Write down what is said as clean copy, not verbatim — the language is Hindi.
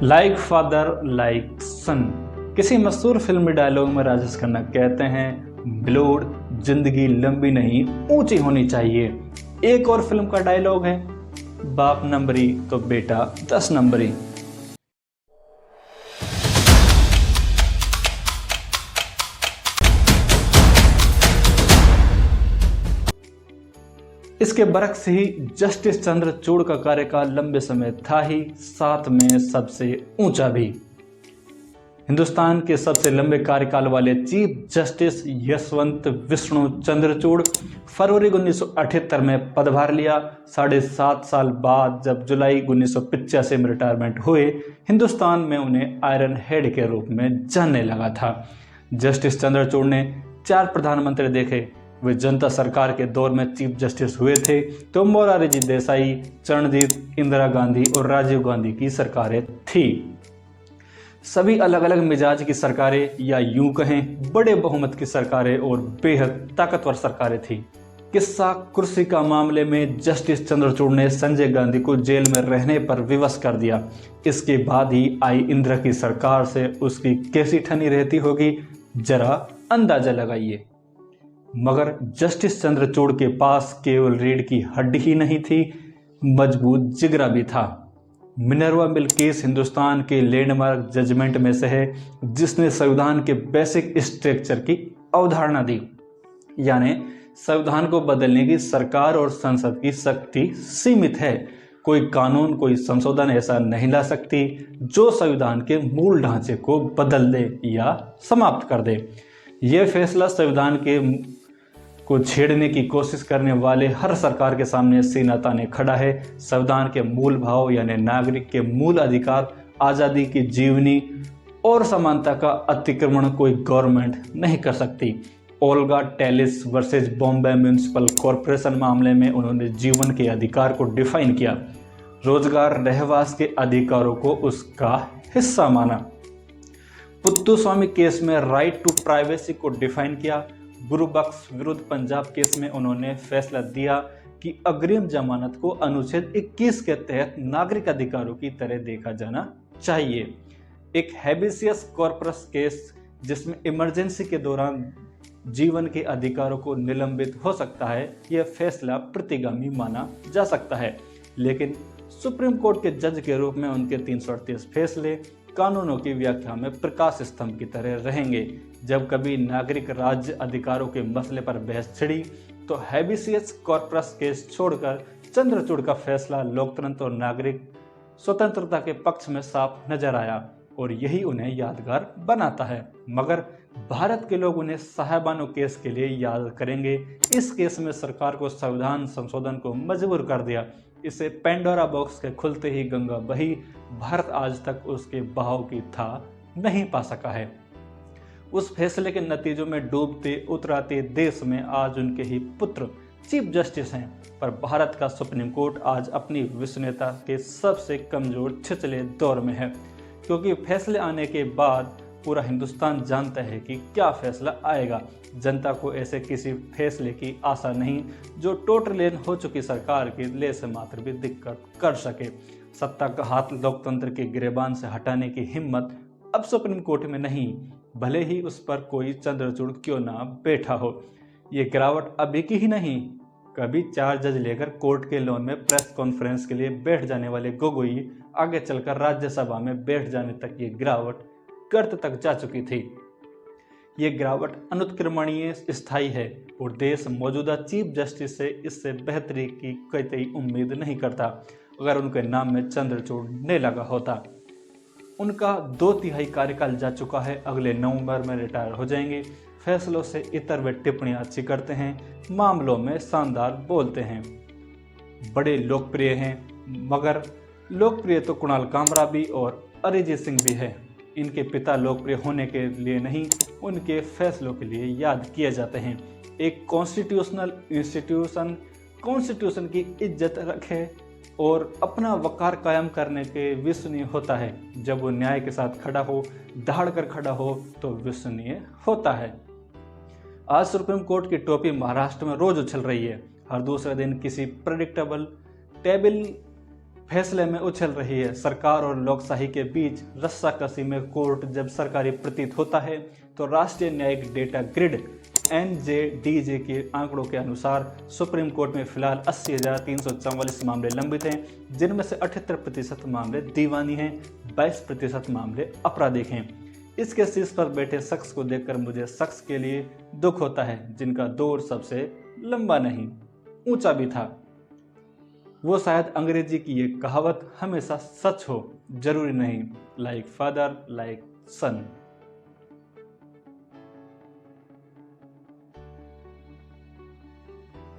लाइक फादर लाइक सन। किसी मशहूर फिल्मी डायलॉग में राजेश खन्ना कहते हैं, ब्लोड जिंदगी लंबी नहीं ऊंची होनी चाहिए। एक और फिल्म का डायलॉग है, बाप नंबरी तो बेटा 10 नंबरी। इसके बरक्स ही जस्टिस चंद्रचूड़ का कार्यकाल लंबे समय था ही, साथ में सबसे ऊंचा भी। हिंदुस्तान के सबसे लंबे कार्यकाल वाले चीफ जस्टिस यशवंत विष्णु चंद्रचूड़ फरवरी 1978 में पदभार लिया। 7.5 साल बाद जब जुलाई 1985 में रिटायरमेंट हुए, हिंदुस्तान में उन्हें आयरन हेड के रूप में जानने लगा था। जस्टिस चंद्रचूड़ ने 4 प्रधानमंत्री देखे। वे जनता सरकार के दौर में चीफ जस्टिस हुए थे तो मोरारजी देसाई, चरणजीत, इंदिरा गांधी और राजीव गांधी की सरकारें थी। सभी अलग अलग मिजाज की सरकारें, या यूं कहें बड़े बहुमत की सरकारें और बेहद ताकतवर सरकारें थी। किस्सा कुर्सी का मामले में जस्टिस चंद्रचूड़ ने संजय गांधी को जेल में रहने पर विवश कर दिया। इसके बाद ही आई इंदिरा की सरकार से उसकी कैसी ठनी रहती होगी, जरा अंदाजा लगाइए। मगर जस्टिस चंद्रचूड़ के पास केवल रीढ़ की हड्डी ही नहीं थी, मजबूत जिगरा भी था। मिनर्वा मिल केस हिंदुस्तान के लैंडमार्क जजमेंट में से है, जिसने संविधान के बेसिक स्ट्रक्चर की अवधारणा दी। यानी संविधान को बदलने की सरकार और संसद की शक्ति सीमित है। कोई कानून, कोई संशोधन ऐसा नहीं ला सकती जो संविधान के मूल ढांचे को बदल दे या समाप्त कर दे। यह फैसला संविधान को छेड़ने की कोशिश करने वाले हर सरकार के सामने सीना ताने खड़ा है। संविधान के मूल भाव यानी नागरिक के मूल अधिकार, आज़ादी की जीवनी और समानता का अतिक्रमण कोई गवर्नमेंट नहीं कर सकती। Olga Tellis versus Bombay municipal corporation मामले में उन्होंने जीवन के अधिकार को डिफाइन किया, रोजगार, रहवास के अधिकारों को उसका हिस्सा माना। पुत्तुस्वामी केस में राइट टू प्राइवेसी को डिफाइन किया। गुरुबख्श विरुद्ध पंजाब केस में उन्होंने फैसला दिया कि अग्रिम जमानत को अनुच्छेद 21 के तहत नागरिक अधिकारों की तरह देखा जाना चाहिए। एक हैबियस कॉर्पस केस जिसमें इमरजेंसी के दौरान जीवन के अधिकारों को निलंबित हो सकता है, यह फैसला प्रतिगामी माना जा सकता है। लेकिन सुप्रीम कोर्ट के जज के रूप में उनके 338 फैसले कानूनों की व्याख्या में प्रकाश स्तंभ की तरह रहेंगे। जब कभी नागरिक राज्य अधिकारों के मसले पर बहस छिड़ी तो हैबियस कॉर्पस केस छोड़कर चंद्रचूड़ का फैसला लोकतंत्र और नागरिक स्वतंत्रता के पक्ष में साफ नजर आया और यही उन्हें यादगार बनाता है। मगर भारत के लोग उन्हें साहेबानो केस के लिए याद करेंगे। इस केस में सरकार को संविधान संशोधन को मजबूर कर दिया। इसे पेंडोरा बॉक्स के खुलते ही गंगा बही, भारत आज तक उसके बहाव की था नहीं पा सका है। उस फैसले के नतीजों में डूबते उतराते देश में आज उनके ही पुत्र चीफ जस्टिस हैं, पर भारत का सुप्रीम कोर्ट आज अपनी विश्वसनीयता के सबसे कमजोर छिछले दौर में है, क्योंकि फैसले आने के बाद पूरा हिंदुस्तान जानता है कि क्या फैसला आएगा। जनता को ऐसे किसी फैसले की आशा नहीं जो टोटलेन हो चुकी सरकार की ले से मात्र भी दिक्कत कर सके। सत्ता का हाथ लोकतंत्र के गिरेबान से हटाने की हिम्मत अब सुप्रीम कोर्ट में नहीं, भले ही उस पर कोई चंद्रचूड़ क्यों ना बैठा हो। ये गिरावट अभी की ही नहीं, कभी 4 जज लेकर कोर्ट के लॉन में प्रेस कॉन्फ्रेंस के लिए बैठ जाने वाले गोगोई आगे चलकर राज्यसभा में बैठ जाने तक ये गिरावट गर्त तक जा चुकी थी। ये गिरावट अनुत्क्रमणीय स्थायी है और देश मौजूदा चीफ जस्टिस से इससे बेहतरी की कतई उम्मीद नहीं करता। अगर उनके नाम में चंद्रचूड़ नहीं लगा होता। उनका 2/3 कार्यकाल जा चुका है, अगले नवंबर में रिटायर हो जाएंगे। फैसलों से इतर वे टिप्पणियां अच्छी करते हैं, मामलों में शानदार बोलते हैं, बड़े लोकप्रिय हैं। मगर लोकप्रिय तो कुणाल कामरा भी और अरिजीत सिंह भी है। इनके पिता लोकप्रिय होने के लिए नहीं, उनके फैसलों के लिए याद किए जाते हैं। एक कॉन्स्टिट्यूशनल इंस्टीट्यूशन कॉन्स्टिट्यूशन की इज्जत रखे और अपना वकार कायम करने के विश्वसनीय होता है। जब वो न्याय के साथ खड़ा हो, दहाड़ कर खड़ा हो, तो विश्वसनीय होता है। आज सुप्रीम कोर्ट की टोपी महाराष्ट्र में रोज उछल रही है। हर दूसरे दिन किसी प्रेडिक्टेबल टेबल फैसले में उछल रही है सरकार और लोकशाही के बीच रस्साकसी में कोर्ट जब सरकारी प्रतीत होता है तो राष्ट्रीय न्यायिक डेटा ग्रिड NJDJ के आंकड़ों के अनुसार सुप्रीम कोर्ट में फिलहाल 80,344 मामले लंबित हैं, जिनमें से 78% मामले दीवानी हैं, 22% मामले आपराधिक हैं। इसके शीर्ष पर बैठे शख्स को देखकर मुझे शख्स के लिए दुख होता है जिनका दौर सबसे लंबा नहीं ऊंचा भी था। वो शायद अंग्रेजी की ये कहावत हमेशा सच हो, जरूरी नहीं। लाइक फादर लाइक सन।